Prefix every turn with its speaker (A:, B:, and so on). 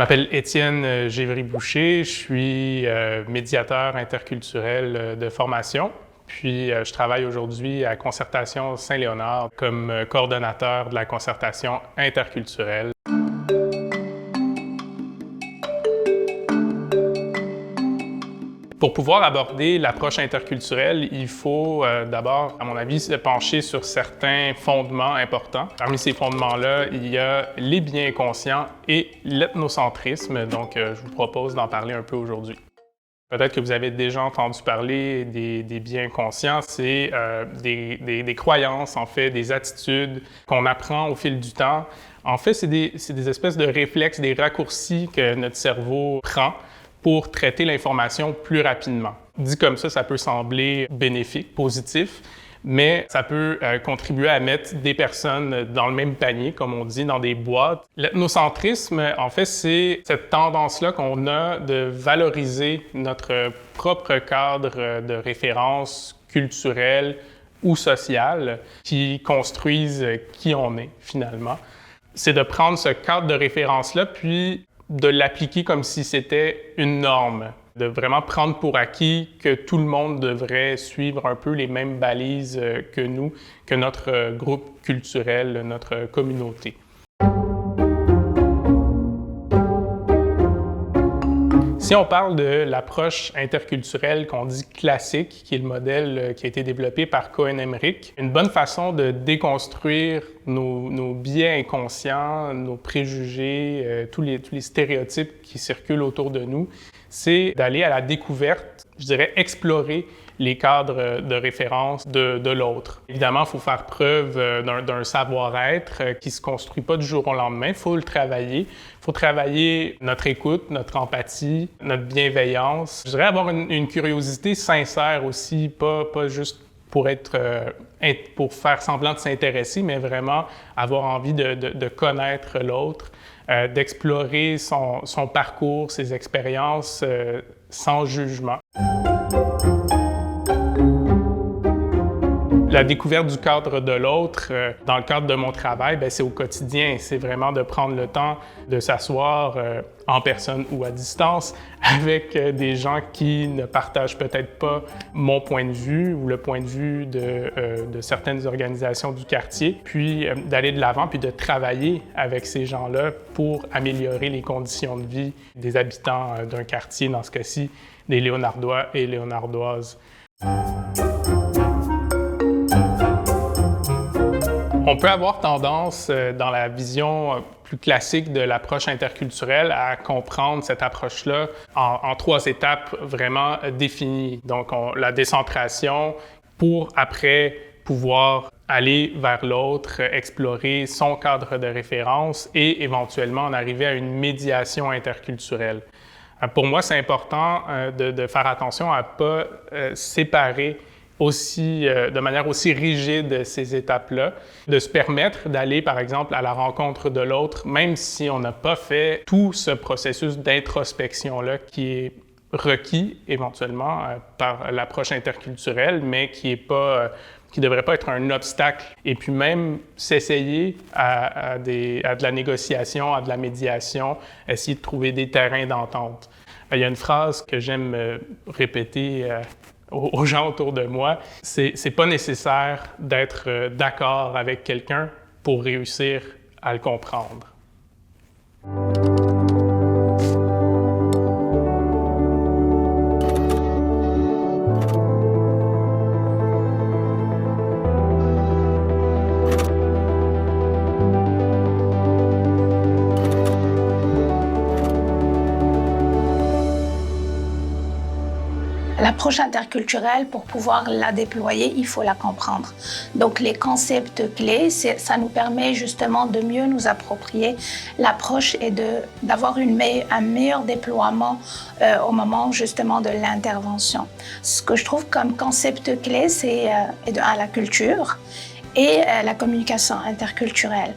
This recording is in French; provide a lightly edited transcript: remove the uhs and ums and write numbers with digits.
A: Je m'appelle Étienne Gévry-Boucher, je suis médiateur interculturel de formation. Puis je travaille aujourd'hui à Concertation Saint-Léonard comme coordonnateur de la concertation interculturelle. Pour pouvoir aborder l'approche interculturelle, il faut d'abord, à mon avis, se pencher sur certains fondements importants. Parmi ces fondements-là, il y a les biens conscients et l'ethnocentrisme, donc je vous propose d'en parler un peu aujourd'hui. Peut-être que vous avez déjà entendu parler des biens conscients, c'est des croyances, en fait, des attitudes qu'on apprend au fil du temps. En fait, c'est des espèces de réflexes, des raccourcis que notre cerveau prend pour traiter l'information plus rapidement. Dit comme ça peut sembler bénéfique, positif, mais ça peut contribuer à mettre des personnes dans le même panier, comme on dit, dans des boîtes. L'ethnocentrisme, en fait, c'est cette tendance-là qu'on a de valoriser notre propre cadre de référence culturelle ou sociale qui construisent qui on est, finalement. C'est de prendre ce cadre de référence-là, puis de l'appliquer comme si c'était une norme, de vraiment prendre pour acquis que tout le monde devrait suivre un peu les mêmes balises que nous, que notre groupe culturel, notre communauté. Si on parle de l'approche interculturelle qu'on dit classique, qui est le modèle qui a été développé par Cohen-Emmerich, une bonne façon de déconstruire nos biais inconscients, nos préjugés, tous les stéréotypes qui circulent autour de nous, c'est d'aller à la découverte, je dirais explorer les cadres de référence de l'autre. Évidemment, il faut faire preuve d'un savoir-être qui ne se construit pas du jour au lendemain. Il faut le travailler. Il faut travailler notre écoute, notre empathie, notre bienveillance. Je dirais avoir une curiosité sincère aussi, pas juste pour pour faire semblant de s'intéresser, mais vraiment avoir envie de connaître l'autre, d'explorer son parcours, ses expériences sans jugement. La découverte du cadre de l'autre, dans le cadre de mon travail, c'est au quotidien. C'est vraiment de prendre le temps de s'asseoir en personne ou à distance avec des gens qui ne partagent peut-être pas mon point de vue ou le point de vue de certaines organisations du quartier, puis d'aller de l'avant puis de travailler avec ces gens-là pour améliorer les conditions de vie des habitants d'un quartier, dans ce cas-ci, des Léonardois et Léonardoises. On peut avoir tendance, dans la vision plus classique de l'approche interculturelle, à comprendre cette approche-là en 3 étapes vraiment définies. Donc, la décentration pour après pouvoir aller vers l'autre, explorer son cadre de référence et éventuellement en arriver à une médiation interculturelle. Pour moi, c'est important de faire attention à ne pas séparer de manière aussi rigide ces étapes-là, de se permettre d'aller, par exemple, à la rencontre de l'autre, même si on n'a pas fait tout ce processus d'introspection-là qui est requis éventuellement par l'approche interculturelle, mais qui ne devrait pas être un obstacle. Et puis même s'essayer à de la négociation, à de la médiation, essayer de trouver des terrains d'entente. Il y a une phrase que j'aime répéter aux gens autour de moi, c'est pas nécessaire d'être d'accord avec quelqu'un pour réussir à le comprendre.
B: L'approche interculturelle, pour pouvoir la déployer, il faut la comprendre. Donc les concepts clés, ça nous permet justement de mieux nous approprier l'approche et d'avoir un meilleur déploiement au moment justement de l'intervention. Ce que je trouve comme concept clé, c'est la culture et la communication interculturelle.